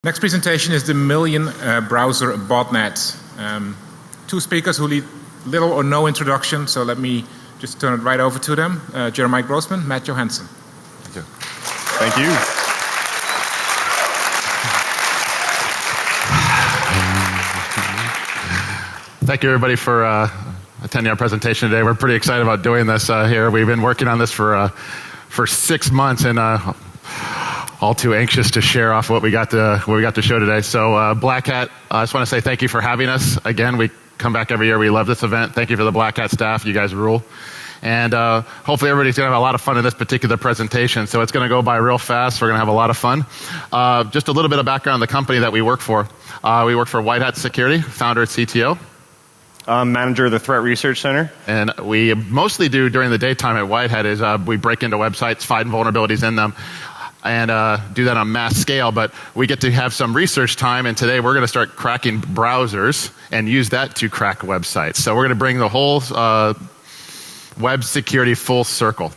Next presentation is the million browser botnet. Two speakers who need little or no introduction, so let me just turn it right over to them. Jeremiah Grossman, Matt Johansen. Thank you. Thank you. Thank you, everybody, for attending our presentation today. We're pretty excited about doing this here. We've been working on this for 6 months, and all too anxious to share off what we got to show today. So Black Hat, I just want to say thank you for having us. Again, we come back every year. We love this event. Thank you for the Black Hat staff. You guys rule. And hopefully everybody's going to have a lot of fun in this particular presentation. So it's going to go by real fast. We're going to have a lot of fun. Just a little bit of background on the company that we work for. We work for White Hat Security, founder and CTO. I'm manager of the Threat Research Center. And we mostly do during the daytime at White Hat is we break into websites, find vulnerabilities in them, and do that on mass scale. But we get to have some research time, and today we're going to start cracking browsers and use that to crack websites. So we're going to bring the whole web security full circle.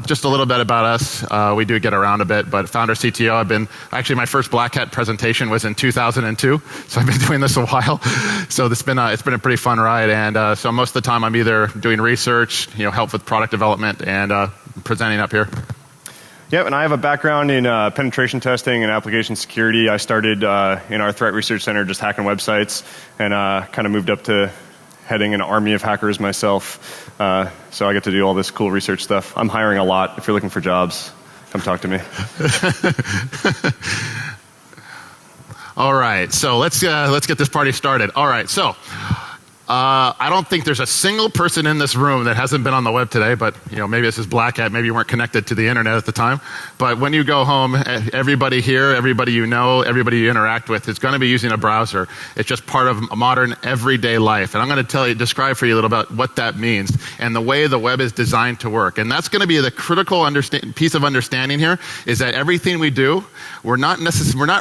Just a little bit about us. We do get around a bit, but founder CTO, actually my first Black Hat presentation was in 2002, so I've been doing this a while. So it's been a pretty fun ride, and so most of the time I'm either doing research, help with product development, and presenting up here. Yep, and I have a background in penetration testing and application security. I started in our Threat Research Center just hacking websites, and kind of moved up to heading an army of hackers myself. So I get to do all this cool research stuff. I'm hiring a lot. If you're looking for jobs, come talk to me. All right, so let's get this party started. All right, so I don't think there's a single person in this room that hasn't been on the web today, but maybe this is Black Hat, maybe you weren't connected to the internet at the time. But when you go home, everybody here, everybody you know, everybody you interact with is going to be using a browser. It's just part of modern everyday life. And I'm going to describe for you a little about what that means and the way the web is designed to work. And that's going to be the critical piece of understanding here, is that everything we do, we're not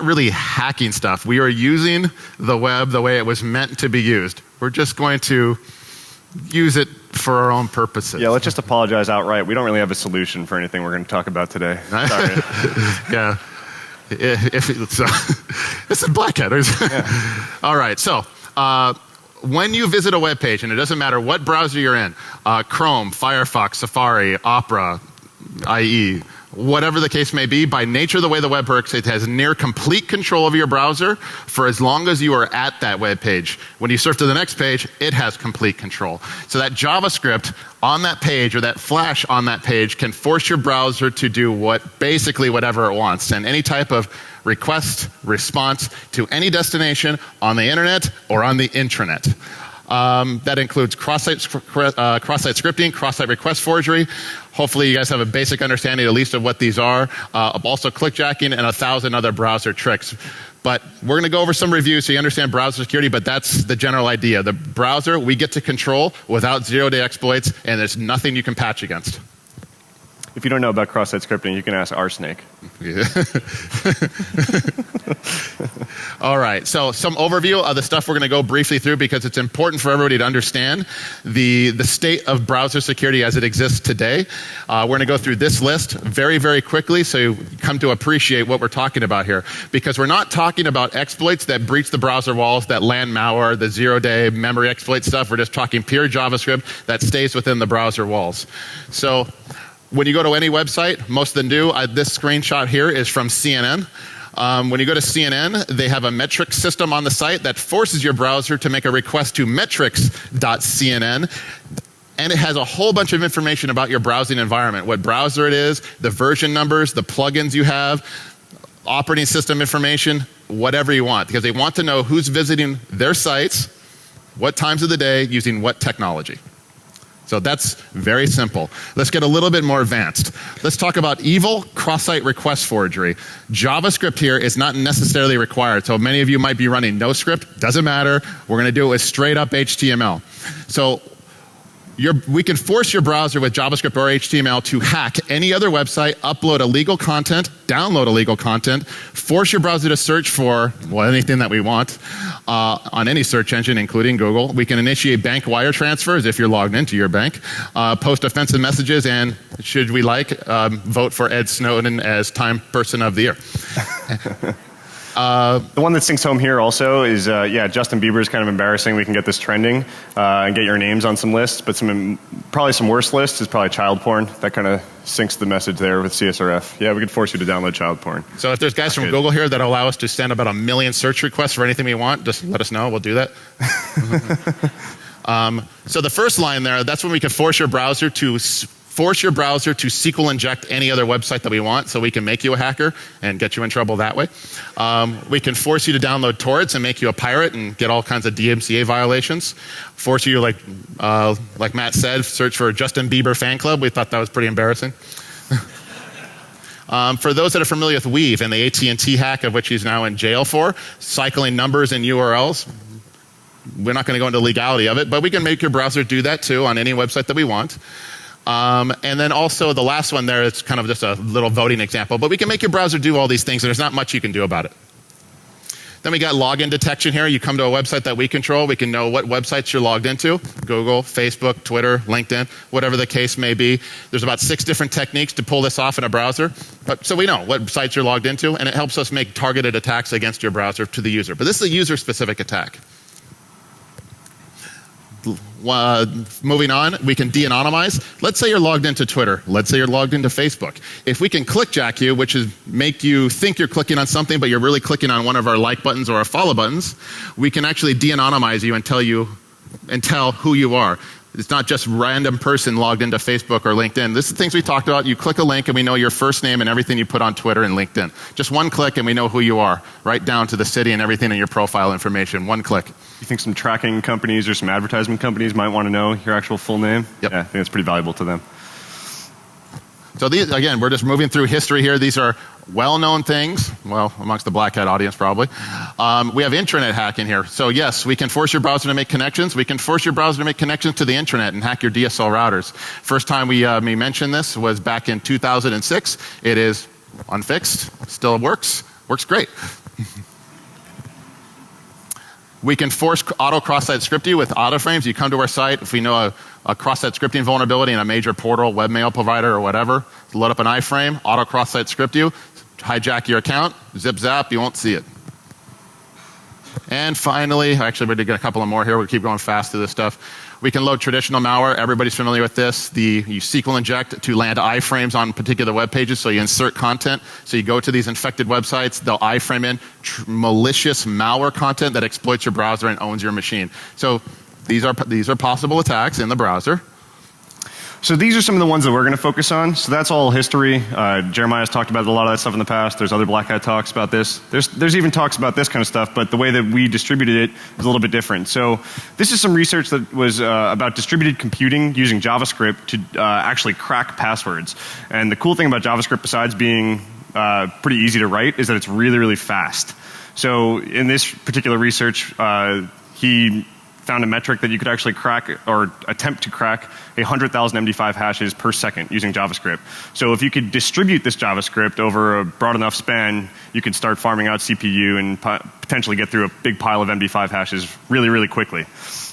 really hacking stuff. We are using the web the way it was meant to be used. We're just going to use it for our own purposes. Yeah, let's just apologize outright. We don't really have a solution for anything we're going to talk about today. Sorry. Yeah. This is Black Hat. Yeah. All right. So when you visit a web page, and it doesn't matter what browser you're in, Chrome, Firefox, Safari, Opera, IE, whatever the case may be, by nature of the way the web works, it has near complete control of your browser for as long as you are at that web page. When you surf to the next page, it has complete control. So that JavaScript on that page or that Flash on that page can force your browser to do basically whatever it wants. Send any type of request, response to any destination on the internet or on the intranet. That includes cross-site scripting, cross-site request forgery. Hopefully you guys have a basic understanding at least of what these are. Also clickjacking and 1,000 other browser tricks. But we're going to go over some reviews so you understand browser security, but that's the general idea. The browser we get to control without zero-day exploits, and there's nothing you can patch against. If you don't know about cross-site scripting, you can ask Arsnake. Yeah. All right, so some overview of the stuff we're going to go briefly through because it's important for everybody to understand the state of browser security as it exists today. We're going to go through this list very, very quickly so you come to appreciate what we're talking about here. Because we're not talking about exploits that breach the browser walls, that land malware, the zero-day memory exploit stuff. We're just talking pure JavaScript that stays within the browser walls. So when you go to any website, most of them do. This screenshot here is from CNN. When you go to CNN, they have a metrics system on the site that forces your browser to make a request to metrics.cnn. And it has a whole bunch of information about your browsing environment, what browser it is, the version numbers, the plugins you have, operating system information, whatever you want. Because they want to know who's visiting their sites, what times of the day, using what technology. So that's very simple. Let's get a little bit more advanced. Let's talk about evil cross-site request forgery. JavaScript here is not necessarily required. So many of you might be running no script. Doesn't matter. We're going to do it with straight up HTML. So we can force your browser with JavaScript or HTML to hack any other website, upload illegal content, download illegal content, force your browser to search for anything that we want on any search engine, including Google. We can initiate bank wire transfers if you're logged into your bank, post offensive messages, and should we vote for Ed Snowden as Time Person of the Year. The one that syncs home here also is, Justin Bieber is kind of embarrassing. We can get this trending and get your names on some lists, but probably some worse lists is probably child porn. That kind of syncs the message there with CSRF. Yeah, we could force you to download child porn. So if there's guys from Google here that allow us to send about 1 million search requests for anything we want, just let us know. We'll do that. So the first line there, that's when we can force your browser to SQL inject any other website that we want, so we can make you a hacker and get you in trouble that way. We can force you to download torrents and make you a pirate and get all kinds of DMCA violations. Force you, like Matt said, search for Justin Bieber fan club. We thought that was pretty embarrassing. For those that are familiar with Weave and the AT&T hack, of which he's now in jail for, cycling numbers and URLs, we're not going to go into the legality of it, but we can make your browser do that too on any website that we want. And then also the last one there, it's kind of just a little voting example, but we can make your browser do all these things and there's not much you can do about it. Then we got login detection here. You come to a website that we control, we can know what websites you're logged into. Google, Facebook, Twitter, LinkedIn, whatever the case may be. There's about 6 different techniques to pull this off in a browser. So we know what sites you're logged into, and it helps us make targeted attacks against your browser to the user. But this is a user-specific attack. Moving on, we can de-anonymize. Let's say you're logged into Twitter. Let's say you're logged into Facebook. If we can clickjack you, which is make you think you're clicking on something, but you're really clicking on one of our like buttons or our follow buttons, we can actually de-anonymize you and tell who you are. It's not just random person logged into Facebook or LinkedIn. This is things we talked about. You click a link and we know your first name and everything you put on Twitter and LinkedIn. Just one click and we know who you are, right down to the city and everything in your profile information. One click. You think some tracking companies or some advertisement companies might want to know your actual full name? Yep. Yeah, I think that's pretty valuable to them. So these, again, we're just moving through history here. These are well-known things, well, amongst the black hat audience probably. We have intranet hacking here. So yes, we can force your browser to make connections. We can force your browser to make connections to the intranet and hack your DSL routers. First time we mentioned this was back in 2006. It is unfixed, still works great. We can force auto cross-site script you with auto frames. You come to our site, if we know a cross-site scripting vulnerability in a major portal, webmail provider or whatever, load up an iframe, auto cross-site script you, hijack your account, zip zap, you won't see it. And finally, actually we're going to get a couple of more here, we'll keep going fast through this stuff. We can load traditional malware, everybody's familiar with this. You SQL inject to land iframes on particular web pages, so you insert content. So you go to these infected websites, they'll iframe in malicious malware content that exploits your browser and owns your machine. So these are possible attacks in the browser. So these are some of the ones that we're going to focus on. So that's all history. Jeremiah's talked about a lot of that stuff in the past. There's other black hat talks about this. There's even talks about this kind of stuff, but the way that we distributed it is a little bit different. So this is some research that was about distributed computing using JavaScript to actually crack passwords. And the cool thing about JavaScript, besides being pretty easy to write, is that it's really, really fast. So in this particular research, he found a metric that you could actually crack or attempt to crack 100,000 MD5 hashes per second using JavaScript. So if you could distribute this JavaScript over a broad enough span, you could start farming out CPU and potentially get through a big pile of MD5 hashes really, really quickly.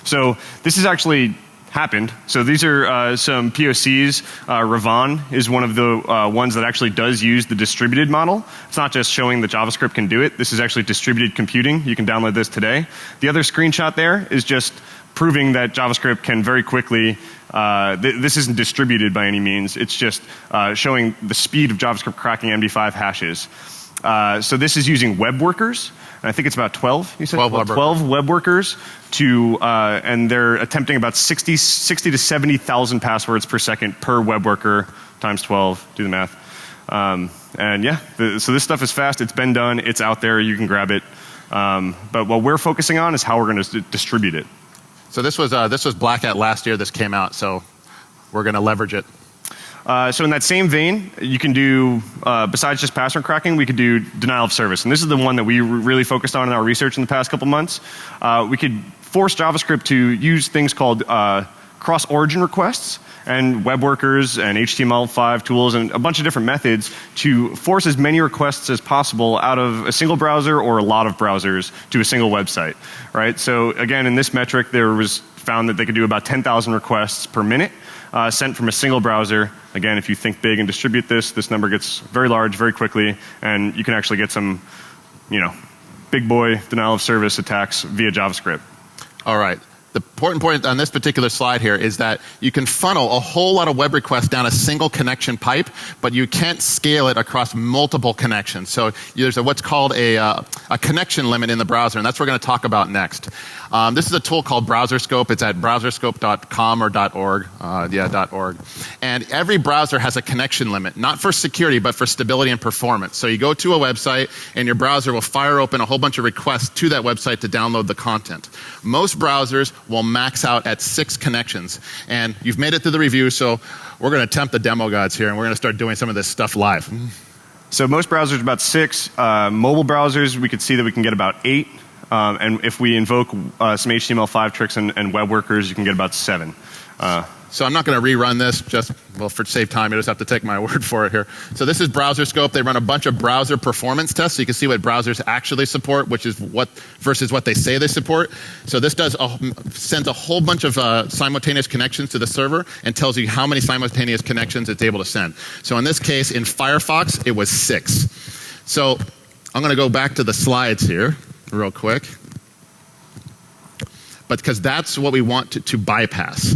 So this has actually happened. So these are some POCs. Ravan is one of the ones that actually does use the distributed model. It's not just showing that JavaScript can do it. This is actually distributed computing. You can download this today. The other screenshot there is just proving that JavaScript can very quickly, this isn't distributed by any means. It's just showing the speed of JavaScript cracking MD5 hashes. So this is using web workers. And I think it's about 12, you said? 12 web workers to, and they're attempting about 60 to 70,000 passwords per second per web worker times 12, do the math. And yeah, so this stuff is fast, it's been done, it's out there, you can grab it. But what we're focusing on is how we're going to distribute it. So this was Black Hat last year, this came out, so we're going to leverage it. So in that same vein, you can do, besides just password cracking, we could do denial of service. And this is the one that we really focused on in our research in the past couple months. We could force JavaScript to use things called cross-origin requests and web workers and HTML5 tools and a bunch of different methods to force as many requests as possible out of a single browser or a lot of browsers to a single website, right? So again, in this metric, there was found that they could do about 10,000 requests per minute sent from a single browser. Again, if you think big and distribute this, this number gets very large very quickly, and you can actually get some, big boy denial of service attacks via JavaScript. All right. The important point on this particular slide here is that you can funnel a whole lot of web requests down a single connection pipe, but you can't scale it across multiple connections. So there's what's called a connection limit in the browser, and that's what we're going to talk about next. This is a tool called BrowserScope. It's at browserscope.com or .org. .org. And every browser has a connection limit, not for security, but for stability and performance. So you go to a website, and your browser will fire open a whole bunch of requests to that website to download the content. Most browsers will max out at 6 connections. And you've made it through the review, so we're going to tempt the demo gods here, and we're going to start doing some of this stuff live. So most browsers about 6. Mobile browsers, we could see that we can get about 8. And if we invoke some HTML5 tricks and web workers, you can get about 7. So I'm not going to rerun this, just, well, for save time, you just have to take my word for it here. So this is BrowserScope. They run a bunch of browser performance tests, so you can see what browsers actually support, which is what versus what they say they support. So this sends a whole bunch of simultaneous connections to the server and tells you how many simultaneous connections it's able to send. So in this case, in Firefox, it was 6. So I'm going to go back to the slides here real quick, but because that's what we want to bypass.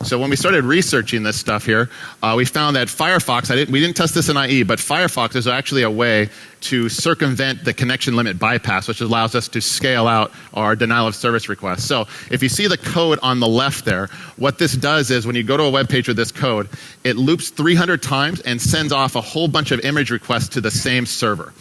So when we started researching this stuff here, we found that Firefox, we didn't test this in IE, but Firefox is actually a way to circumvent the connection limit bypass, which allows us to scale out our denial of service requests. So if you see the code on the left there, what this does is when you go to a web page with this code, it loops 300 times and sends off a whole bunch of image requests to the same server.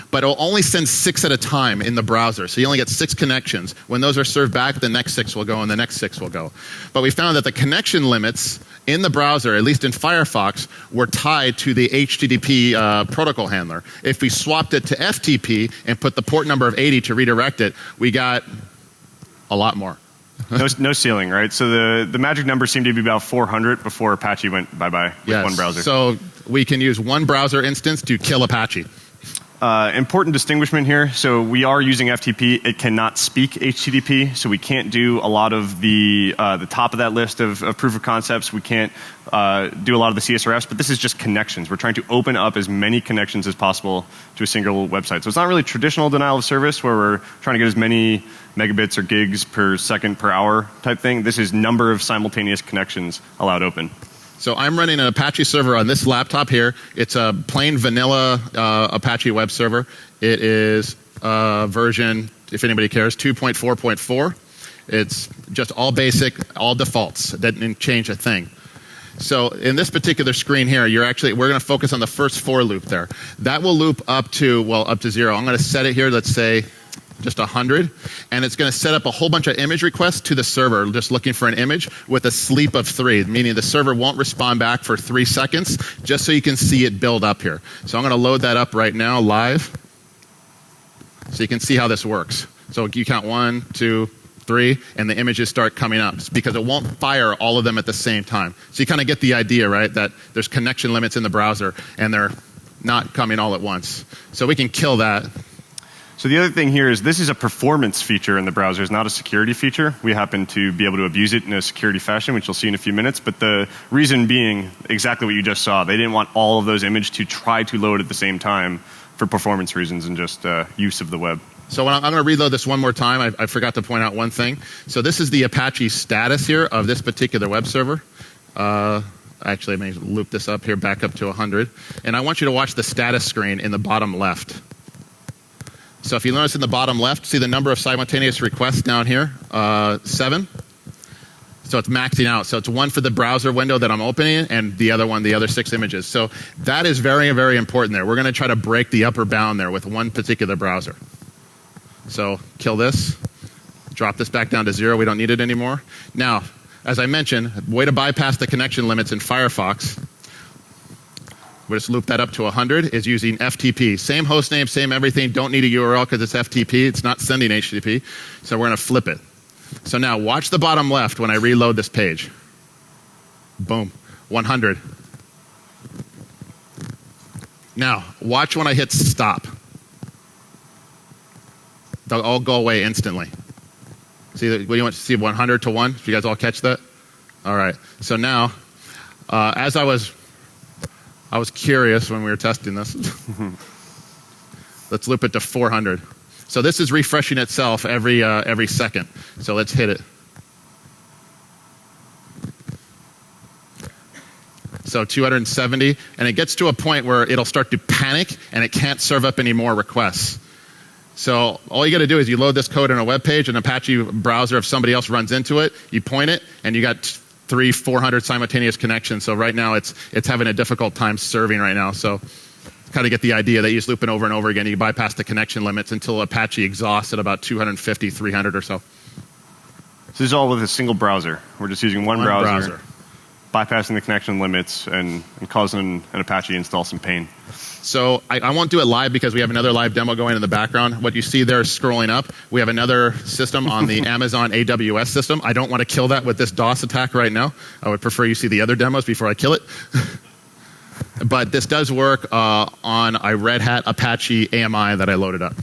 But it'll only send 6 at a time in the browser. So you only get 6 connections. When those are served back, the next 6 will go and the next 6 will go. But we found that the connection limits in the browser, at least in Firefox, were tied to the HTTP protocol handler. If we swapped it to FTP and put the port number of 80 to redirect it, we got a lot more. No ceiling, right? So the magic number seemed to be about 400 before Apache went bye-bye with one browser. So we can use one browser instance to kill Apache. Important distinguishment here. So we are using FTP. It cannot speak HTTP, so we can't do a lot of the top of that list of proof of concepts. We can't do a lot of the CSRFs, but this is just connections. We're trying to open up as many connections as possible to a single website. So it's not really traditional denial of service where we're trying to get as many megabits or gigs per second per hour type thing. This is number of simultaneous connections allowed open. So I'm running an Apache server on this laptop here. It's a plain vanilla Apache web server. It is version, if anybody cares, 2.4.4. It's just all basic, all defaults. It didn't change a thing. So in this particular screen here, we're going to focus on the first for loop there. That will loop up to 0. I'm going to set it here, let's say, just 100, and it's going to set up a whole bunch of image requests to the server, just looking for an image with a sleep of 3, meaning the server won't respond back for 3 seconds, just so you can see it build up here. So I'm going to load that up right now live, so you can see how this works. So you count 1, 2, 3, and the images start coming up because it won't fire all of them at the same time. So you kind of get the idea, right, that there's connection limits in the browser, and they're not coming all at once. So we can kill that. So the other thing here is this is a performance feature in the browser. It's not a security feature. We happen to be able to abuse it in a security fashion, which you'll see in a few minutes. But the reason being exactly what you just saw. They didn't want all of those images to try to load at the same time for performance reasons and just use of the web. So I'm going to reload this one more time. I forgot to point out one thing. So this is the Apache status here of this particular web server. Actually, I may loop this up here back up to 100. And I want you to watch the status screen in the bottom left. So if you notice in the bottom left, see the number of simultaneous requests down here, 7. So it's maxing out. So it's 1 for the browser window that I'm opening, and the other 6 images. So that is very, very important there. We're going to try to break the upper bound there with one particular browser. So kill this, drop this back down to 0. We don't need it anymore. Now, as I mentioned, way to bypass the connection limits in Firefox, we'll just loop that up to 100, is using FTP. Same host name, same everything. Don't need a URL because it's FTP. It's not sending HTTP. So we're going to flip it. So now watch the bottom left when I reload this page. Boom, 100. Now, watch when I hit stop. They'll all go away instantly. See, what you want to see 100 to 1? Did you guys all catch that? All right. So now, as I was curious when we were testing this. Let's loop it to 400. So this is refreshing itself every second. So let's hit it. So 270, and it gets to a point where it'll start to panic and it can't serve up any more requests. So all you got to do is you load this code in a web page, an Apache browser, if somebody else runs into it, you point it, and you got 300-400 simultaneous connections. So right now it's having a difficult time serving right now. So kind of get the idea that you just loop it over and over again. You bypass the connection limits until Apache exhausts at about 250, 300 or so. So this is all with a single browser. We're just using one browser, bypassing the connection limits and causing an Apache install some pain. So I won't do it live because we have another live demo going in the background. What you see there is scrolling up. We have another system on the Amazon AWS system. I don't want to kill that with this DOS attack right now. I would prefer you see the other demos before I kill it. But this does work on a Red Hat Apache AMI that I loaded up.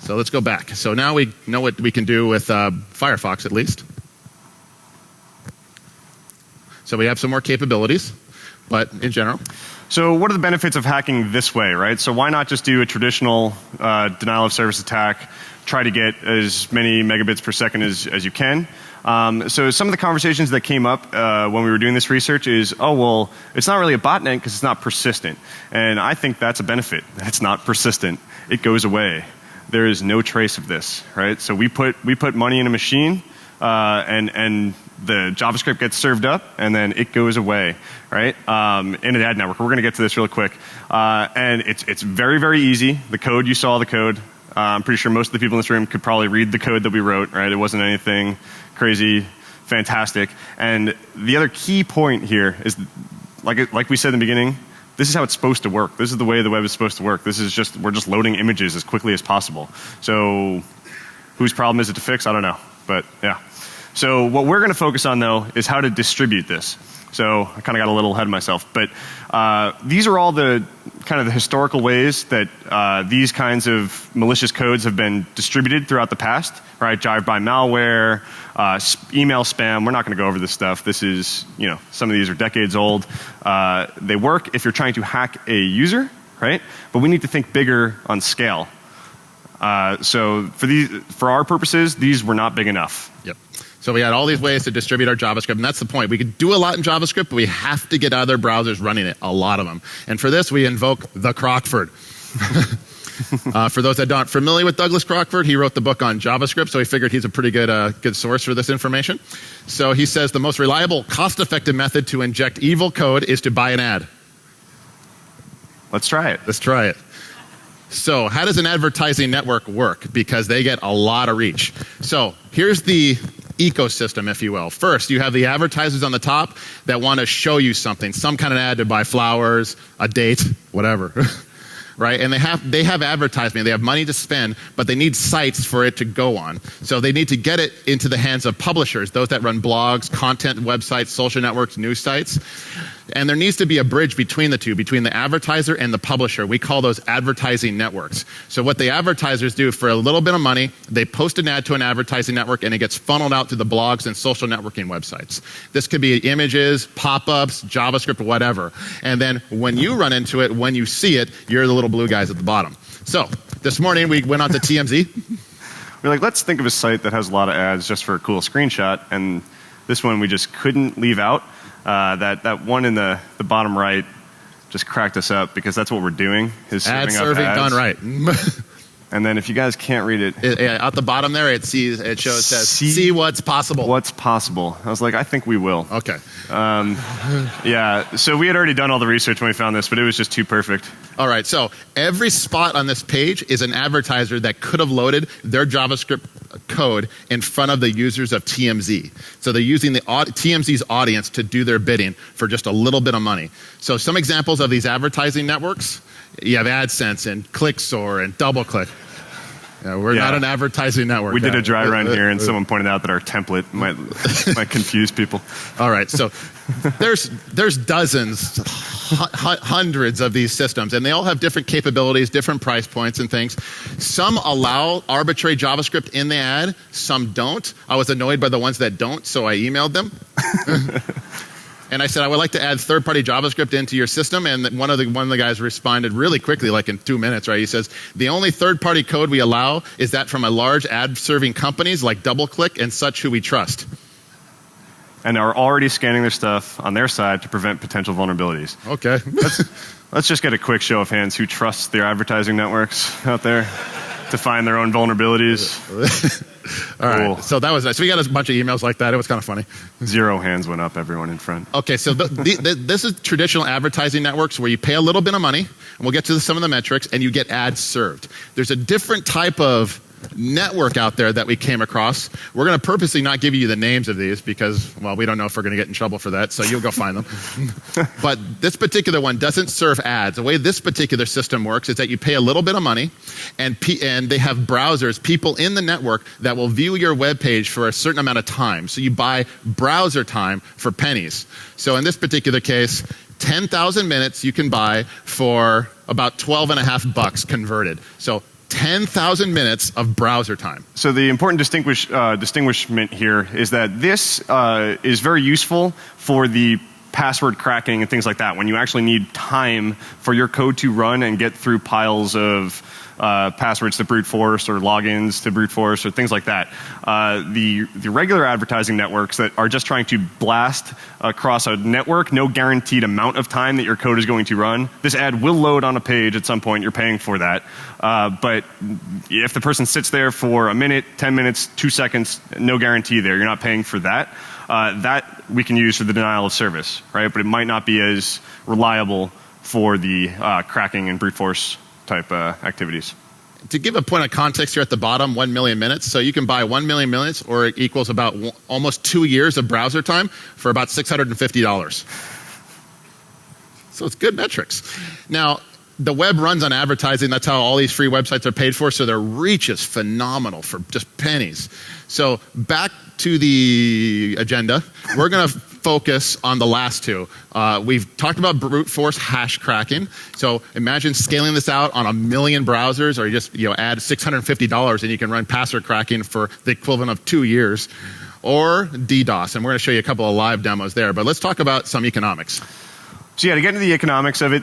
So let's go back. So now we know what we can do with Firefox at least. So we have some more capabilities, but in general. So what are the benefits of hacking this way, right? So why not just do a traditional denial of service attack, try to get as many megabits per second as you can? So some of the conversations that came up when we were doing this research is, oh, well, it's not really a botnet because it's not persistent. And I think that's a benefit. It's not persistent. It goes away. There is no trace of this, right? So we put money in a machine and the JavaScript gets served up, and then it goes away, right? In an ad network. We're going to get to this real quick. And it's very, very easy. The code, you saw the code. I'm pretty sure most of the people in this room could probably read the code that we wrote, right? It wasn't anything crazy, fantastic. And the other key point here is, like we said in the beginning, this is how it's supposed to work. This is the way the web is supposed to work. This is just, we're just loading images as quickly as possible. So whose problem is it to fix? I don't know. But yeah. So what we're going to focus on, though, is how to distribute this. So I kind of got a little ahead of myself. But these are all the kind of the historical ways that these kinds of malicious codes have been distributed throughout the past, right? Drive-by malware, email spam. We're not going to go over this stuff. This is, some of these are decades old. They work if you're trying to hack a user, right? But we need to think bigger on scale. So for our purposes, these were not big enough. Yep. So we had all these ways to distribute our JavaScript, and that's the point. We could do a lot in JavaScript, but we have to get other browsers running it, a lot of them. And for this, we invoke the Crockford. For those that aren't familiar with Douglas Crockford, he wrote the book on JavaScript, so we figured he's a pretty good source for this information. So he says the most reliable, cost-effective method to inject evil code is to buy an ad. Let's try it. Let's try it. So how does an advertising network work? Because they get a lot of reach. So here's the ecosystem, if you will. First, you have the advertisers on the top that want to show you something, some kind of ad to buy flowers, a date, whatever. Right? And they have advertisement, they have money to spend, but they need sites for it to go on. So they need to get it into the hands of publishers, those that run blogs, content websites, social networks, news sites. And there needs to be a bridge between the two, between the advertiser and the publisher. We call those advertising networks. So what the advertisers do for a little bit of money, they post an ad to an advertising network and it gets funneled out to the blogs and social networking websites. This could be images, pop-ups, JavaScript, whatever. And then when you run into it, when you see it, you're the little blue guys at the bottom. So this morning we went on to TMZ. We're like, let's think of a site that has a lot of ads just for a cool screenshot. And this one we just couldn't leave out. That one in the bottom right just cracked us up because that's what we're doing is serving up ads. Done right. And then if you guys can't read it, at the bottom there it says see what's possible. What's possible? I was like, I think we will. Okay. Yeah. So we had already done all the research when we found this, but it was just too perfect. All right. So every spot on this page is an advertiser that could have loaded their JavaScript code in front of the users of TMZ. So they're using the TMZ's audience to do their bidding for just a little bit of money. So some examples of these advertising networks, you have AdSense and ClickSoar and DoubleClick. We're not an advertising network. We did a dry run here, and someone pointed out that our template might confuse people. All right, so there's dozens, hundreds of these systems, and they all have different capabilities, different price points and things. Some allow arbitrary JavaScript in the ad, some don't. I was annoyed by the ones that don't, so I emailed them. And I said, I would like to add third-party JavaScript into your system. And one of the guys responded really quickly, like in 2 minutes, right? He says, the only third-party code we allow is that from a large ad-serving companies like DoubleClick and such who we trust. And are already scanning their stuff on their side to prevent potential vulnerabilities. Okay. Let's just get a quick show of hands who trusts their advertising networks out there to find their own vulnerabilities. All right. So that was nice. We got a bunch of emails like that. It was kind of funny. 0 hands went up, everyone in front. Okay, so this is traditional advertising networks where you pay a little bit of money, and we'll get to some of the metrics, and you get ads served. There's a different type of network out there that we came across. We're going to purposely not give you the names of these because, well, we don't know if we're going to get in trouble for that, so you'll go find them. But this particular one doesn't serve ads. The way this particular system works is that you pay a little bit of money, and they have browsers, people in the network that will view your web page for a certain amount of time. So you buy browser time for pennies. So in this particular case, 10,000 minutes you can buy for about $12.50 converted. So 10,000 minutes of browser time. So the important distinguishment here is that this is very useful for the password cracking and things like that, when you actually need time for your code to run and get through piles of passwords to brute force or logins to brute force or things like that. The regular advertising networks that are just trying to blast across a network, no guaranteed amount of time that your code is going to run. This ad will load on a page at some point. You're paying for that. But if the person sits there for a minute, 10 minutes, 2 seconds, no guarantee there. You're not paying for that. That we can use for the denial of service, right? But it might not be as reliable for the cracking and brute force type activities. To give a point of context here at the bottom, 1 million minutes. So you can buy 1 million minutes, or it equals about almost 2 years of browser time for about $650. So it's good metrics. Now, the web runs on advertising. That's how all these free websites are paid for. So their reach is phenomenal for just pennies. So back to the agenda. We're going to focus on the last two. We've talked about brute force hash cracking. So imagine scaling this out on 1 million browsers, or you just add $650 and you can run password cracking for the equivalent of 2 years. Or DDoS, and we're going to show you a couple of live demos there. But let's talk about some economics. So yeah, to get into the economics of it,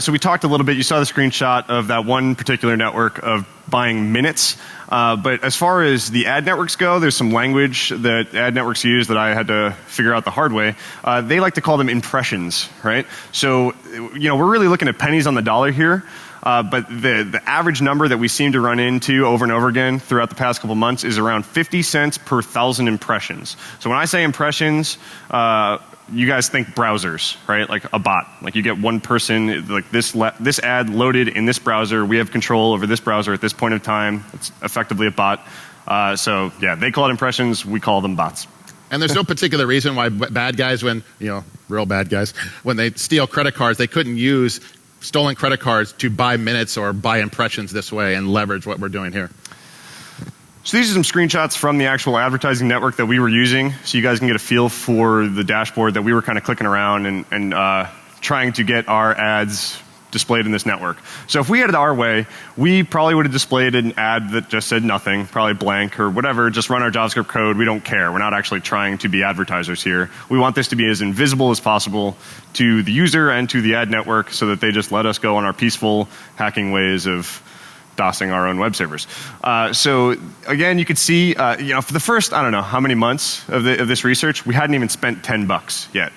so we talked a little bit, you saw the screenshot of that one particular network of buying minutes. But as far as the ad networks go, there's some language that ad networks use that I had to figure out the hard way. They like to call them impressions, right? So, we're really looking at pennies on the dollar here. But the average number that we seem to run into over and over again throughout the past couple months is around 50 cents per 1,000 impressions. So when I say impressions, you guys think browsers, right? Like a bot. Like you get one person, like this ad loaded in this browser. We have control over this browser at this point in time. It's effectively a bot. So yeah, they call it impressions. We call them bots. And there's no particular reason why bad guys, real bad guys, when they steal credit cards, they couldn't use stolen credit cards to buy minutes or buy impressions this way and leverage what we're doing here. So these are some screenshots from the actual advertising network that we were using, so you guys can get a feel for the dashboard that we were kind of clicking around and trying to get our ads displayed in this network. So if we had it our way, we probably would have displayed an ad that just said nothing, probably blank or whatever, just run our JavaScript code. We don't care. We're not actually trying to be advertisers here. We want this to be as invisible as possible to the user and to the ad network so that they just let us go on our peaceful hacking ways of DOSing our own web servers. So again, you could see, for the first, I don't know how many months of this research, we hadn't even spent $10 yet.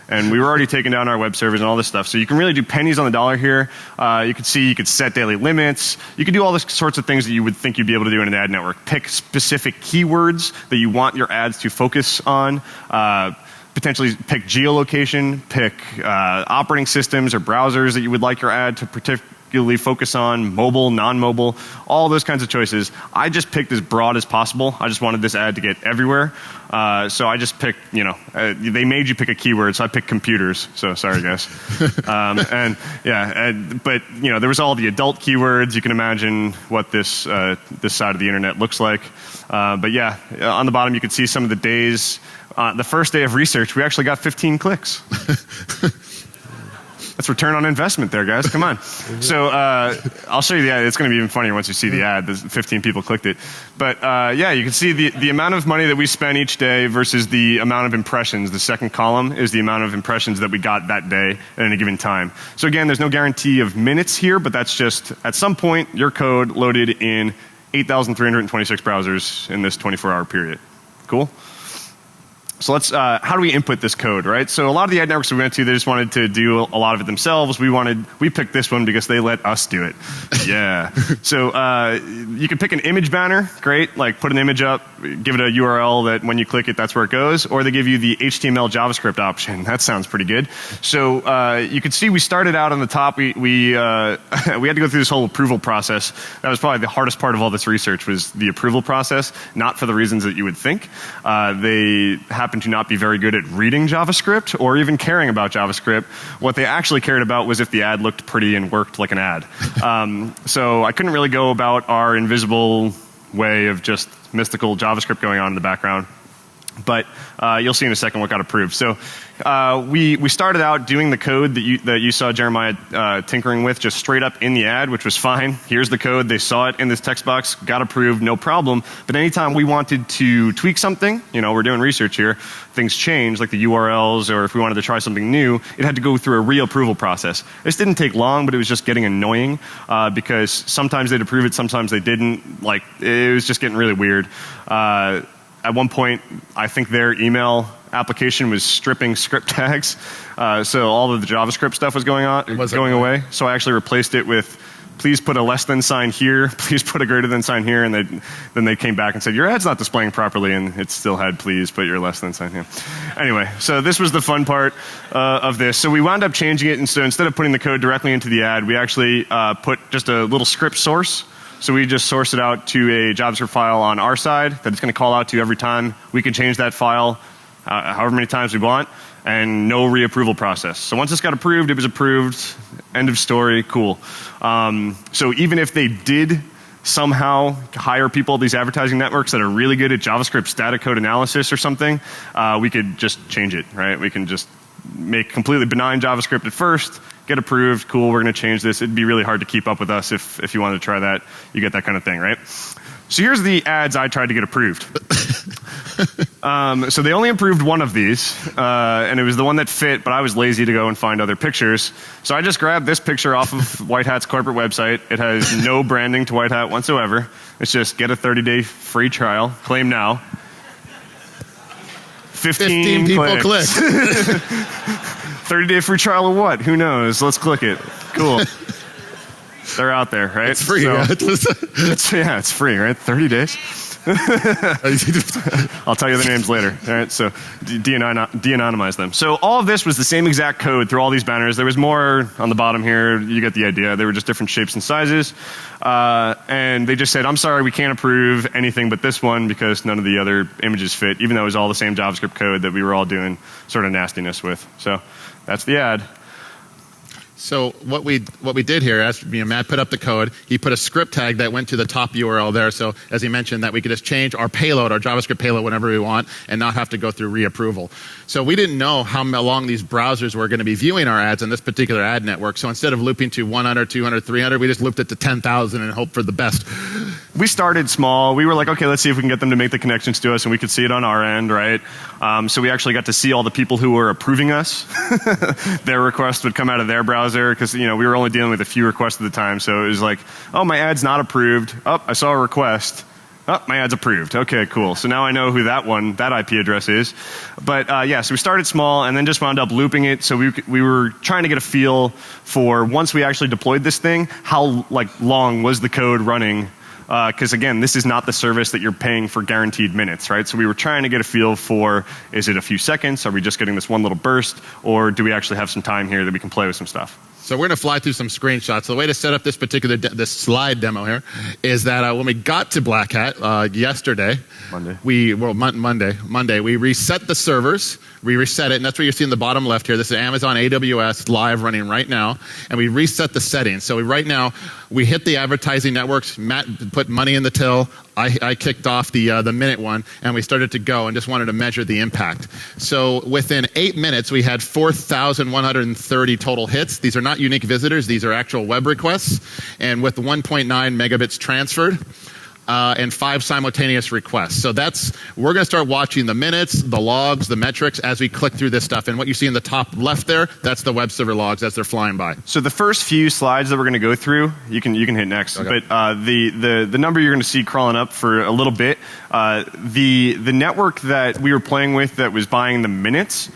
And we were already taking down our web servers and all this stuff. So you can really do pennies on the dollar here. You could set daily limits. You can do all the sorts of things that you would think you'd be able to do in an ad network. Pick specific keywords that you want your ads to focus on. Potentially pick geolocation, pick operating systems or browsers that you would like your ad to particularly focus on, mobile, non-mobile, all those kinds of choices. I just picked as broad as possible. I just wanted this ad to get everywhere. So I just picked, they made you pick a keyword, so I picked computers. So sorry, guys. But there was all the adult keywords. You can imagine what this side of the internet looks like. But yeah, on the bottom you can see some of the days. The first day of research, we actually got 15 clicks. That's return on investment there, guys. Come on. So I'll show you the ad. It's going to be even funnier once you see the ad. There's 15 people clicked it. But yeah, you can see the amount of money that we spent each day versus the amount of impressions. The second column is the amount of impressions that we got that day at any given time. So again, there's no guarantee of minutes here, but that's just at some point your code loaded in 8,326 browsers in this 24-hour period. Cool? So let's, how do we input this code, right? So a lot of the ad networks we went to, they just wanted to do a lot of it themselves. We picked this one because they let us do it. Yeah. So you can pick an image banner, great, like put an image up, give it a URL that when you click it, that's where it goes, or they give you the HTML JavaScript option. That sounds pretty good. So you can see we started out on the top, we had to go through this whole approval process. That was probably the hardest part of all this research was the approval process, not for the reasons that you would think. They happen to not be very good at reading JavaScript or even caring about JavaScript. What they actually cared about was if the ad looked pretty and worked like an ad. So I couldn't really go about our invisible way of just mystical JavaScript going on in the background. But you'll see in a second what got approved. So we started out doing the code that you saw Jeremiah tinkering with just straight up in the ad, which was fine. Here's the code. They saw it in this text box, got approved, no problem. But anytime we wanted to tweak something, we're doing research here, things change, like the URLs, or if we wanted to try something new, it had to go through a reapproval process. This didn't take long, but it was just getting annoying because sometimes they'd approve it, sometimes they didn't. Like, it was just getting really weird. At one point, I think their email application was stripping script tags, so all of the JavaScript stuff was going away. So I actually replaced it with, please put a less than sign here, please put a greater than sign here, and then they came back and said, your ad's not displaying properly, and it still had please put your less than sign here. Anyway, so this was the fun part of this. So we wound up changing it, and so instead of putting the code directly into the ad, we actually put just a little script source. So we just source it out to a JavaScript file on our side that it's going to call out to every time. We can change that file however many times we want, and no reapproval process. So once this got approved, it was approved. End of story. Cool. So even if they did somehow hire people at these advertising networks that are really good at JavaScript static code analysis or something, we could just change it, right? We can just make completely benign JavaScript at first, get approved, cool, we're going to change this. It'd be really hard to keep up with us if you wanted to try that. You get that kind of thing, right? So here's the ads I tried to get approved. So they only approved one of these, and it was the one that fit, but I was lazy to go and find other pictures. So I just grabbed this picture off of White Hat's corporate website. It has no branding to White Hat whatsoever. It's just get a 30-day free trial, claim now. 15 people clicked. 30-day free trial of what? Who knows? Let's click it. Cool. They're out there, right? It's free. So, it's free, right? 30 days. I'll tell you the names later. All right, so de-anonymize them. So all of this was the same exact code through all these banners. There was more on the bottom here. You get the idea. They were just different shapes and sizes. And they just said, I'm sorry, we can't approve anything but this one because none of the other images fit, even though it was all the same JavaScript code that we were all doing sort of nastiness with. So that's the ad. So what we did here, as Matt put up the code, he put a script tag that went to the top URL there. So as he mentioned, that we could just change our payload, our JavaScript payload, whenever we want, and not have to go through reapproval. So we didn't know how long these browsers were going to be viewing our ads in this particular ad network. So instead of looping to 100, 200, 300, we just looped it to 10,000 and hoped for the best. We started small. We were like, okay, let's see if we can get them to make the connections to us, and we could see it on our end, right? So we actually got to see all the people who were approving us. Their requests would come out of their browser because we were only dealing with a few requests at the time. So it was like, oh, my ad's not approved. Oh, I saw a request. Oh, my ad's approved. Okay, cool. So now I know who that IP address is. But yeah, so we started small and then just wound up looping it. So we were trying to get a feel for, once we actually deployed this thing, how long was the code running? Because again, this is not the service that you're paying for guaranteed minutes, right? So we were trying to get a feel for, is it a few seconds? Are we just getting this one little burst? Or do we actually have some time here that we can play with some stuff? So we're going to fly through some screenshots. The way to set up this particular this slide demo here is that when we got to Black Hat yesterday, Monday, we reset the servers. We reset it, and that's what you see in the bottom left here. This is Amazon AWS live running right now, and we reset the settings. So right now, We hit the advertising networks. Matt put money in the till. I kicked off the minute one, and we started to go and just wanted to measure the impact. So within 8 minutes, we had 4,130 total hits. These are not unique visitors. These are actual web requests. And with 1.9 megabits transferred, and 5 simultaneous requests. So we're going to start watching the minutes, the logs, the metrics as we click through this stuff. And what you see in the top left there, that's the web server logs as they're flying by. So the first few slides that we're going to go through, you can hit next. Okay. But the number you're going to see crawling up for a little bit, the network that we were playing with that was buying the minutes,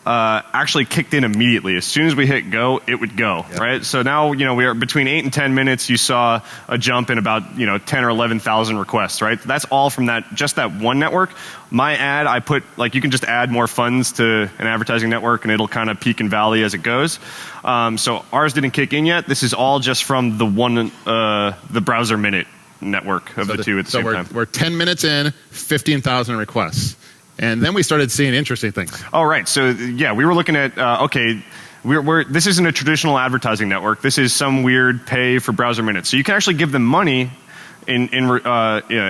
actually kicked in immediately. As soon as we hit go, it would go, right? So now, we are between 8 and 10 minutes, you saw a jump in about, 10 or 11,000 requests, right? That's all from just that one network. My ad, I put, you can just add more funds to an advertising network and it'll kind of peak and valley as it goes. So ours didn't kick in yet. This is all just from the browser minute network of the two at the same time. We're 10 minutes in, 15,000 requests. And then we started seeing interesting things. All right. So, yeah, we were looking at, this isn't a traditional advertising network. This is some weird pay for browser minutes. So you can actually give them money in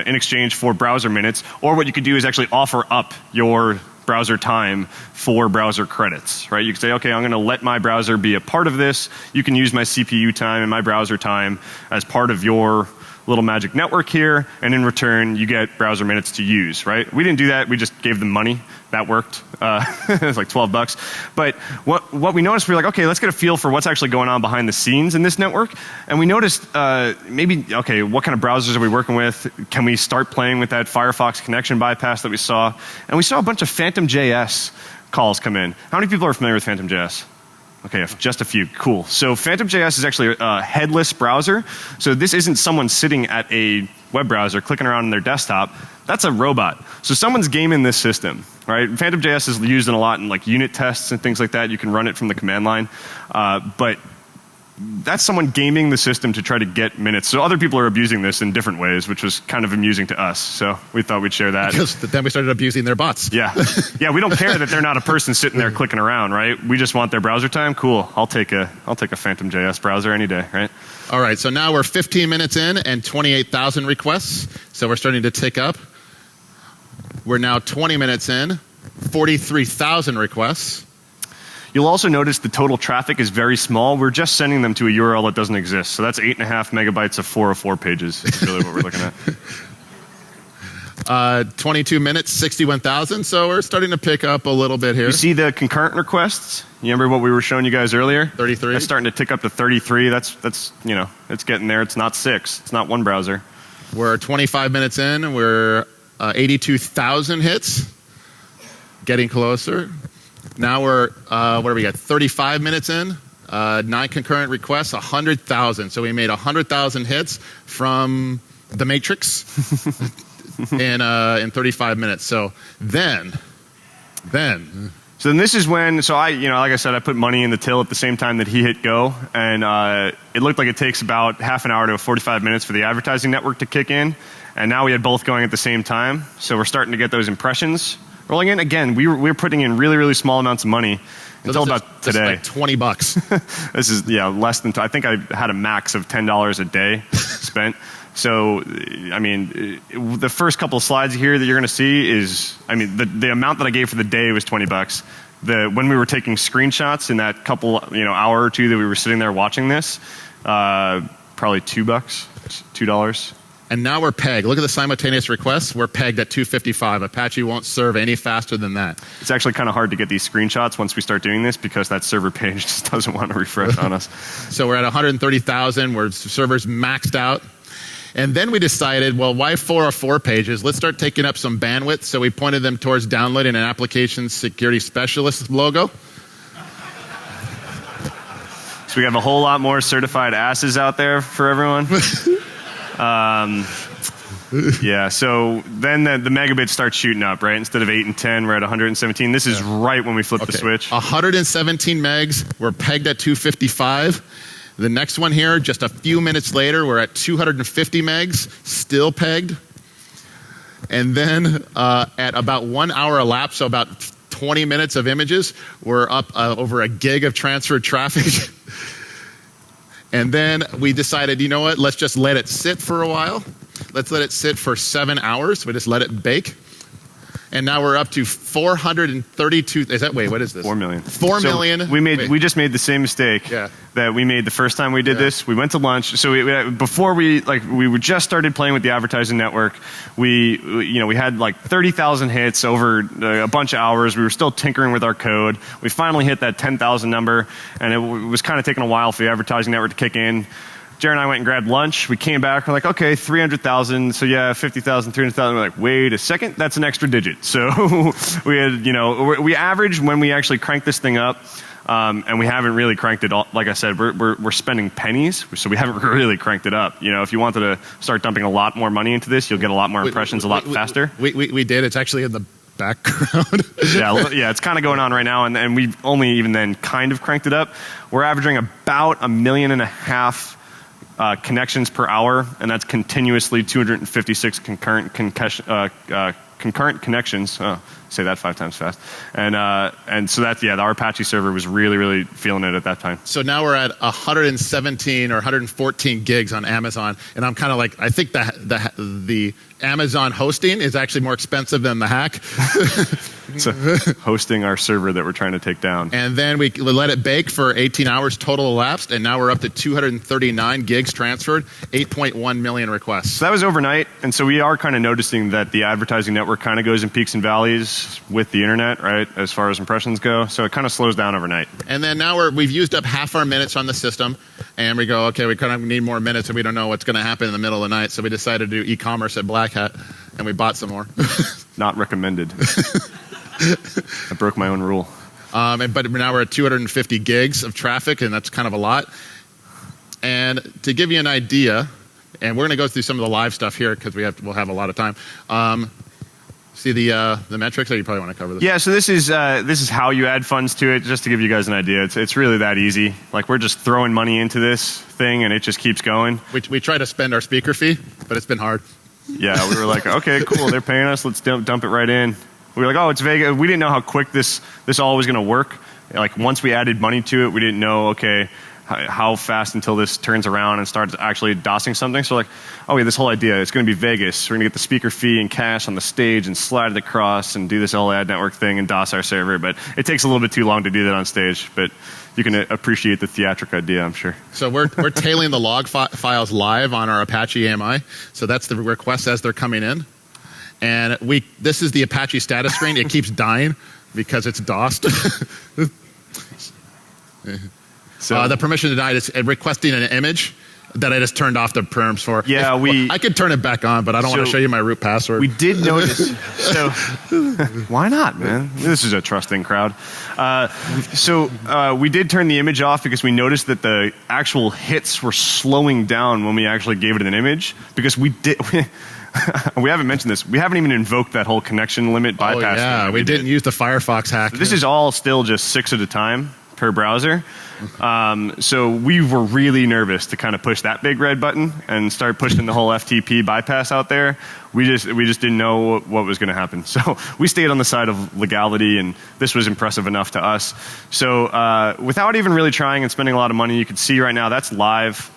exchange for browser minutes. Or what you could do is actually offer up your browser time for browser credits, right? You could say, okay, I'm going to let my browser be a part of this. You can use my CPU time and my browser time as part of your little magic network here, and in return, you get browser minutes to use, right? We didn't do that. We just gave them money. That worked. It was like $12. But what we noticed, we were like, okay, let's get a feel for what's actually going on behind the scenes in this network. And we noticed what kind of browsers are we working with? Can we start playing with that Firefox connection bypass that we saw? And we saw a bunch of Phantom.js calls come in. How many people are familiar with Phantom.js? Okay, just a few. Cool. So Phantom.js is actually a headless browser. So this isn't someone sitting at a web browser clicking around on their desktop. That's a robot. So someone's gaming this system, right? Phantom.js is used in a lot in unit tests and things like that. You can run it from the command line. But that's someone gaming the system to try to get minutes. So other people are abusing this in different ways, which was kind of amusing to us. So we thought we'd share that. Because then we started abusing their bots. Yeah. Yeah, we don't care that they're not a person sitting there clicking around, right? We just want their browser time. Cool. I'll take a Phantom.js browser any day, right? All right, so now we're 15 minutes in and 28,000 requests. So we're starting to tick up. We're now 20 minutes in, 43,000 requests. You'll also notice the total traffic is very small. We're just sending them to a URL that doesn't exist. So that's 8.5 megabytes of 404 pages is really what we're looking at. 22 minutes, 61,000. So we're starting to pick up a little bit here. You see the concurrent requests? You remember what we were showing you guys earlier? 33. That's starting to tick up to 33. That's it's getting there. It's not 6. It's not one browser. We're 25 minutes in. We're 82,000 hits. Getting closer. Now we're, what are we at, 35 minutes in, 9 concurrent requests, 100,000. So we made 100,000 hits from the Matrix in 35 minutes. So then. So then this is when, like I said, I put money in the till at the same time that he hit go. And it looked like it takes about half an hour to 45 minutes for the advertising network to kick in. And now we had both going at the same time. So we're starting to get those impressions rolling in. Again, we were putting in really, really small amounts of money until about today. This is like $20. This is, less than, I think I had a max of $10 a day spent. So, the first couple of slides here that you're going to see is, the amount that I gave for the day was $20. When we were taking screenshots in that couple, hour or two that we were sitting there watching this, probably $2. And now we're pegged. Look at the simultaneous requests. We're pegged at 255. Apache won't serve any faster than that. It's actually kind of hard to get these screenshots once we start doing this because that server page just doesn't want to refresh on us. So we're at 130,000. We're servers maxed out. And then we decided, well, why 404 pages? Let's start taking up some bandwidth. So we pointed them towards downloading an application security specialist logo. So we have a whole lot more certified asses out there for everyone. So then the megabits start shooting up, right? Instead of 8 and 10, we're at 117. This is right when we flip the switch. 117 megs. We're pegged at 255. The next one here, just a few minutes later, we're at 250 megs, still pegged. And then at about 1 hour elapsed, so about 20 minutes of images, we're up over a gig of transferred traffic. And then we decided, you know what, let's just let it sit for a while. Let's let it sit for 7 hours. We just let it bake. And now we're up to 432. What is this? 4 million. 4 million. We just made the same mistake that we made the first time we did this. We went to lunch. So before we just started playing with the advertising network. We had like 30,000 hits over a bunch of hours. We were still tinkering with our code. We finally hit that 10,000 number, and it was kind of taking a while for the advertising network to kick in. Jared and I went and grabbed lunch. We came back. We're like, okay, 300,000. So yeah, 50,000, 300,000. We're like, wait a second, that's an extra digit. So we had, we averaged when we actually cranked this thing up, and we haven't really cranked it all. Like I said, we're spending pennies, so we haven't really cranked it up. If you wanted to start dumping a lot more money into this, you'll get a lot more impressions a lot faster. We did. It's actually in the background. yeah, it's kind of going on right now, and we've only even then kind of cranked it up. We're averaging about 1.5 million connections per hour, and that's continuously 256 concurrent connections. Say that 5 times fast. And so that's, our Apache server was really, really feeling it at that time. So now we're at 117 or 114 gigs on Amazon, and I'm kind of like, I think the Amazon hosting is actually more expensive than the hack. So hosting our server that we're trying to take down. And then we let it bake for 18 hours total elapsed, and now we're up to 239 gigs transferred, 8.1 million requests. So that was overnight, and so we are kind of noticing that the advertising network kind of goes in peaks and valleys with the internet, right, as far as impressions go. So it kind of slows down overnight. And then now we've used up half our minutes on the system, and we go, okay, we kind of need more minutes, and we don't know what's going to happen in the middle of the night, so we decided to do e-commerce at Black Hat, and we bought some more. Not recommended. I broke my own rule. But now we're at 250 gigs of traffic, and that's kind of a lot. And to give you an idea, and we're going to go through some of the live stuff here because we'll have a lot of time. See the metrics, or you probably want to cover this? Yeah, so this is how you add funds to it, just to give you guys an idea. It's really that easy. Like, we're just throwing money into this thing, and it just keeps going. We try to spend our speaker fee, but it's been hard. Yeah, we were like, okay, cool, they're paying us, let's dump it right in. We were like, oh, it's Vegas. We didn't know how quick this all was going to work. Like, once we added money to it, we didn't know, okay, how fast until this turns around and starts actually DOSing something. So like, oh, we have this whole idea. It's going to be Vegas. We're going to get the speaker fee and cash on the stage and slide it across and do this whole ad network thing and DOS our server. But it takes a little bit too long to do that on stage. But you can appreciate the theatric idea, I'm sure. So we're tailing the log files live on our Apache AMI. So that's the requests as they're coming in. And this is the Apache status screen. It keeps dying because it's DOSed. So the permission denied is requesting an image that I just turned off the perms for. Yeah, I could turn it back on, but I don't want to show you my root password. We did notice. So why not, man? This is a trusting crowd. So we did turn the image off because we noticed that the actual hits were slowing down when we actually gave it an image, because we haven't mentioned this. We haven't even invoked that whole connection limit bypass. Oh, yeah, we didn't use the Firefox hack. So this is all still just 6 at a time per browser. So we were really nervous to kind of push that big red button and start pushing the whole FTP bypass out there. We just didn't know what was going to happen. So we stayed on the side of legality, and this was impressive enough to us. So without even really trying and spending a lot of money, you can see right now that's live.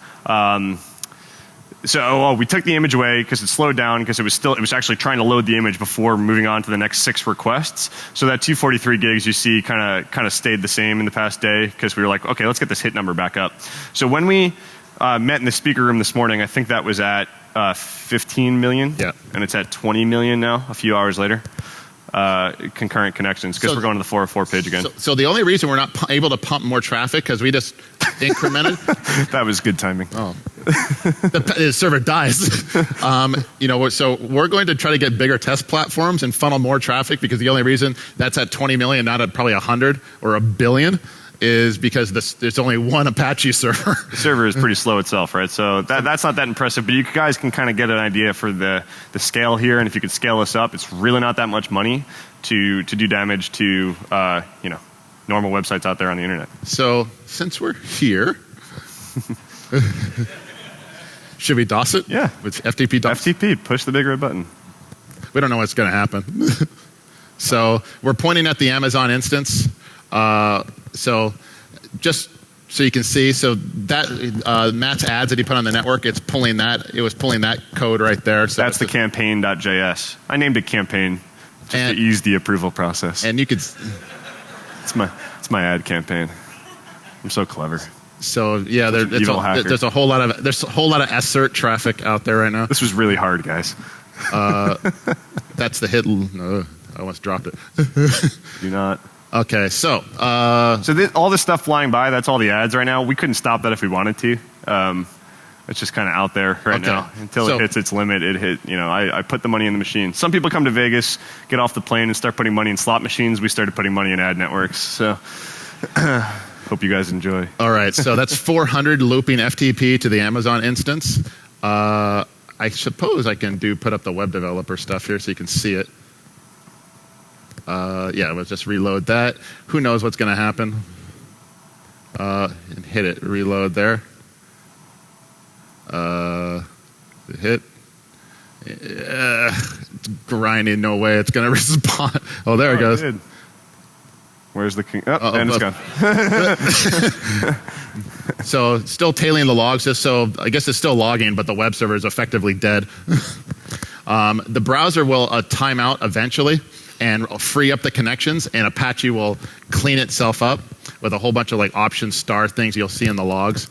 So we took the image away because it slowed down, because it was actually trying to load the image before moving on to the next 6 requests. So that 243 gigs you see kind of stayed the same in the past day, because we were like, okay, let's get this hit number back up. So when we met in the speaker room this morning, I think that was at 15 million. Yeah. And it's at 20 million now, a few hours later. Concurrent connections, because we're going to the 404 page again. So the only reason we're not able to pump more traffic because we just incremented. That was good timing. Oh, the server dies. So we're going to try to get bigger test platforms and funnel more traffic, because the only reason that's at 20 million, not at probably 100 or a billion, is because there's only one Apache server. The server is pretty slow itself, right? So that's not that impressive, but you guys can kind of get an idea for the scale here, and if you could scale this up, it's really not that much money to do damage to normal websites out there on the internet. So since we're here, should we DOS it? Yeah. With FTP DOS? FTP, push the big red button. We don't know what's going to happen. So we're pointing at the Amazon instance. So just So you can see, so that Matt's ads that he put on the network, it's pulling that. It was pulling that code right there. So that's the campaign.js. I named it campaign just to ease the approval process. And you could. It's my ad campaign. I'm so clever. So yeah, there's a whole lot of assert traffic out there right now. This was really hard, guys. That's the hit. I almost dropped it. Do not. Okay, so all this stuff flying by, that's all the ads right now. We couldn't stop that if we wanted to. It's just kind of out there right now until it hits its limit. It hit. I put the money in the machine. Some people come to Vegas, get off the plane, and start putting money in slot machines. We started putting money in ad networks. So hope you guys enjoy. All right, so that's 400 looping FTP to the Amazon instance. I suppose I can put up the web developer stuff here so you can see it. Yeah, let's just reload that. Who knows what's going to happen? And hit it. Reload there. Hit. It's grinding. No way it's going to respond. Oh, there it goes. Where's the king? Oh, and it's gone. So still tailing the logs. So I guess it's still logging, but the web server is effectively dead. The browser will time out eventually and free up the connections, and Apache will clean itself up with a whole bunch of option star things you'll see in the logs.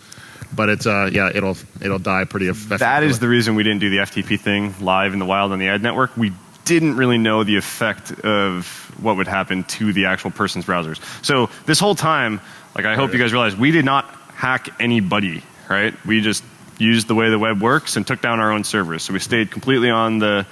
But it's it'll die pretty effectively. That is the reason we didn't do the FTP thing live in the wild on the ad network. We didn't really know the effect of what would happen to the actual person's browsers. So this whole time, I hope you guys realize, we did not hack anybody, right? We just used the way the web works and took down our own servers. So we stayed completely on the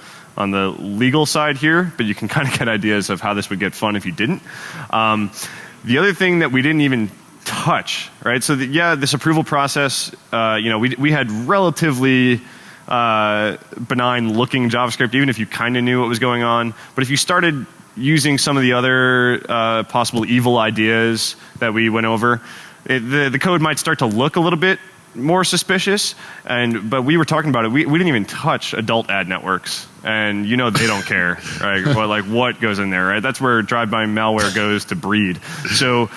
legal side here, but you can kind of get ideas of how this would get fun if you didn't. The other thing that we didn't even touch, right? So this approval process, we had relatively benign looking JavaScript, even if you kind of knew what was going on. But if you started using some of the other possible evil ideas that we went over, the code might start to look a little bit more suspicious. But we were talking about it. We didn't even touch adult ad networks, and they don't care, right? What goes in there, right? That's where drive-by malware goes to breed. So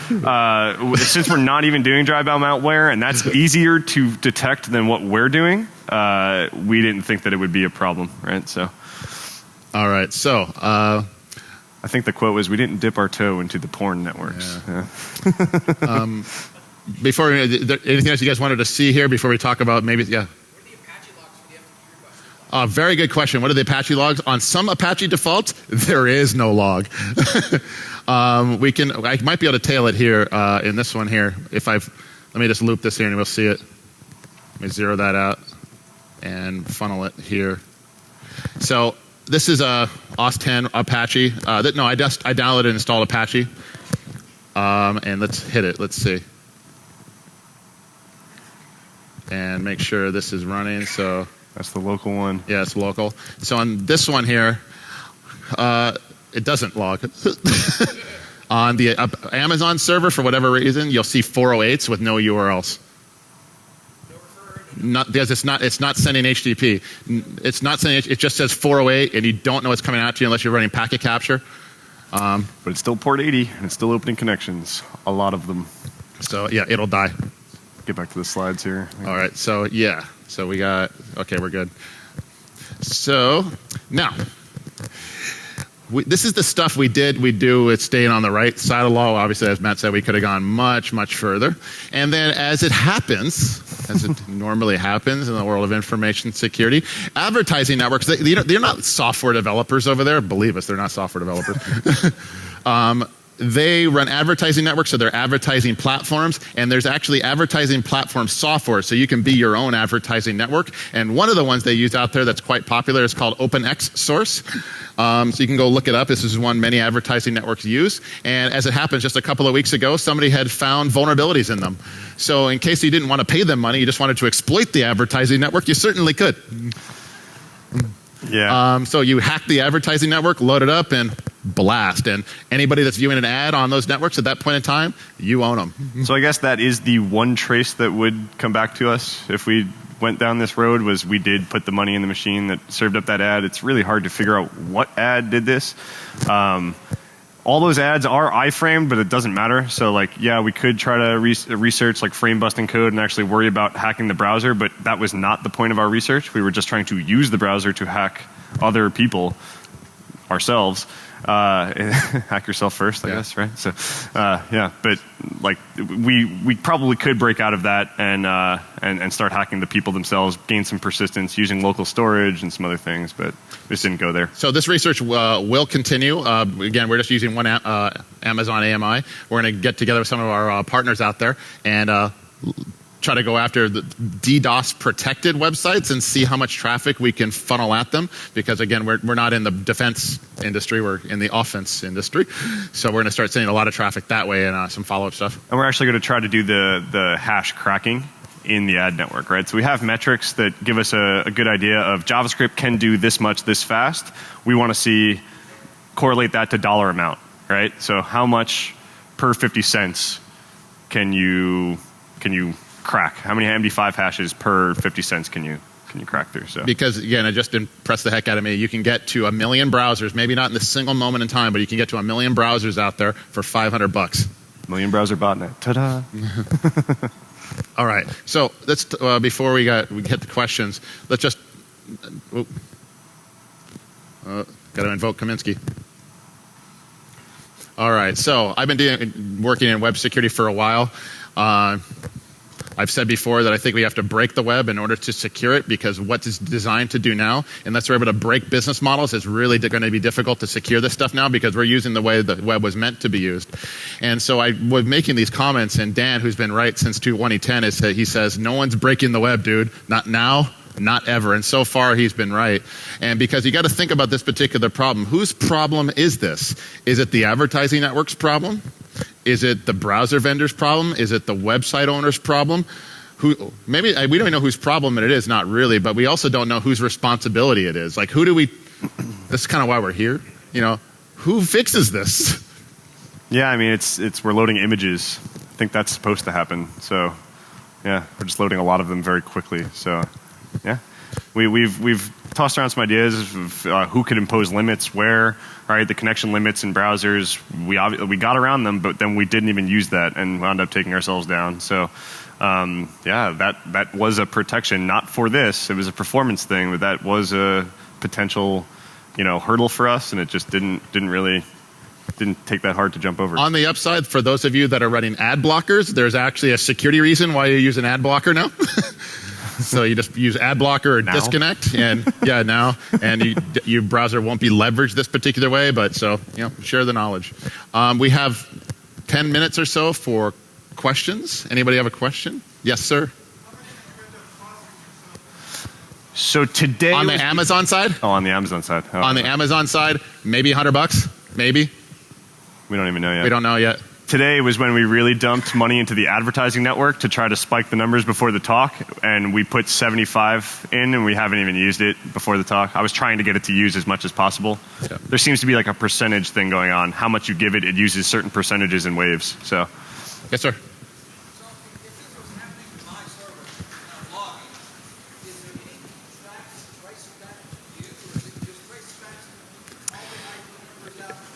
since we're not even doing drive-by malware, and that's easier to detect than what we're doing, we didn't think that it would be a problem, right? So, all right. So I think the quote was, "We didn't dip our toe into the porn networks." Yeah. Before anything else you guys wanted to see here before we talk about maybe What are the Apache logs for the FTP request? Very good question. What are the Apache logs? On some Apache defaults, there is no log. I might be able to tail it here in this one here. Let me just loop this here and we'll see it. Let me zero that out and funnel it here. So this is OS 10 Apache. I downloaded and installed Apache. And let's hit it. Let's see. And make sure this is running. So that's the local one. Yeah, it's local. So on this one here, it doesn't log. On the Amazon server, for whatever reason, you'll see 408s with no URLs. Because it's not sending HTTP. It's not sending. It just says 408, and you don't know what's coming out to you unless you're running packet capture. But it's still port 80, and it's still opening connections. A lot of them. So yeah, it'll die. Get back to the slides here. All right. So yeah. So we got. Okay, we're good. So now. This is the stuff we do with staying on the right side of the law. Obviously, as Matt said, we could have gone much, much further. And then as it happens, as it normally happens in the world of information security, advertising networks, they're not software developers over there. Believe us, they're not software developers. They run advertising networks, so they're advertising platforms, and there's actually advertising platform software, so you can be your own advertising network. And one of the ones they use out there that's quite popular is called OpenX Source. So you can go look it up. This is one many advertising networks use. And as it happens, just a couple of weeks ago, somebody had found vulnerabilities in them. So in case you didn't want to pay them money, you just wanted to exploit the advertising network, you certainly could. Yeah. So you hack the advertising network, load it up, and blast. And anybody that's viewing an ad on those networks at that point in time, you own them. So I guess that is the one trace that would come back to us if we went down this road, was we did put the money in the machine that served up that ad. It's really hard to figure out what ad did this. all those ads are iframed, but it doesn't matter. So like, yeah, we could try to research like frame busting code and actually worry about hacking the browser, but that was not the point of our research. We were just trying to use the browser to hack other people, ourselves. Hack yourself first, I guess, right? So, yeah, but like we probably could break out of that and start hacking the people themselves, gain some persistence using local storage and some other things, but we just didn't go there. So this research will continue. Again, we're just using one Amazon AMI. We're going to get together with some of our partners out there and try to go after the DDoS protected websites and see how much traffic we can funnel at them, because again, we're not in the defense industry, we're in the offense industry. So we're going to start sending a lot of traffic that way and some follow-up stuff. And we're actually going to try to do the hash cracking in the ad network, right? So we have metrics that give us a good idea of JavaScript can do this much this fast. We want to correlate that to dollar amount, right? So how much per 50 cents can you crack? How many MD5 hashes per 50 cents can you crack through? So because again, it just impressed the heck out of me. You can get to 1 million browsers, maybe not in a single moment in time, but you can get to 1 million browsers out there for $500. Million browser botnet. Ta-da! All right. So let's before we get the questions, let's just got to invoke Kaminsky. All right. So I've been working in web security for a while. I've said before that I think we have to break the web in order to secure it, because what it's designed to do now, unless we're able to break business models, is really going to be difficult to secure this stuff now, because we're using the way the web was meant to be used. And so I was making these comments, and Dan, who's been right since 2010, he says, no one's breaking the web, dude. Not now, not ever. And so far, he's been right. And because you got to think about this particular problem. Whose problem is this? Is it the advertising network's problem? Is it the browser vendor's problem? Is it the website owner's problem? Maybe we don't even know whose problem it is, not really, but we also don't know whose responsibility it is. Like, this is kind of why we're here. You know, who fixes this? Yeah, I mean, we're loading images. I think that's supposed to happen. So, yeah, we're just loading a lot of them very quickly. So, yeah, we've tossed around some ideas of who could impose limits where. Right, the connection limits in browsers, we got around them, but then we didn't even use that and wound up taking ourselves down. So, yeah, that was a protection, not for this. It was a performance thing, but that was a potential, hurdle for us, and it just didn't take that hard to jump over. On the upside, for those of you that are running ad blockers, there's actually a security reason why you use an ad blocker now. So you just use ad blocker or disconnect, and and your browser won't be leveraged this particular way. But share the knowledge. We have 10 minutes or so for questions. Anybody have a question? Yes, sir. So today on the Amazon side. Oh, on the Amazon side. Oh, on the Amazon side, maybe $100. Maybe. We don't even know yet. We don't know yet. Today was when we really dumped money into the advertising network to try to spike the numbers before the talk, and we put 75 in, and we haven't even used it before the talk. I was trying to get it to use as much as possible. Yeah. There seems to be like a percentage thing going on. How much you give it, it uses certain percentages in waves. So, yes, sir.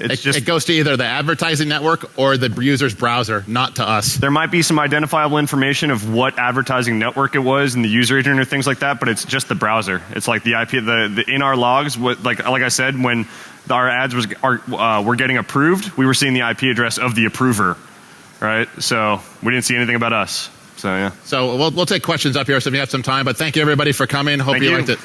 It goes to either the advertising network or the user's browser, not to us. There might be some identifiable information of what advertising network it was and the user agent or things like that, but it's just the browser. It's like the IP, the in our logs. Like I said, when our ads were getting approved, we were seeing the IP address of the approver, right? So we didn't see anything about us. So yeah. So we'll take questions up here, so if you have some time. But thank you everybody for coming. Hope you liked it.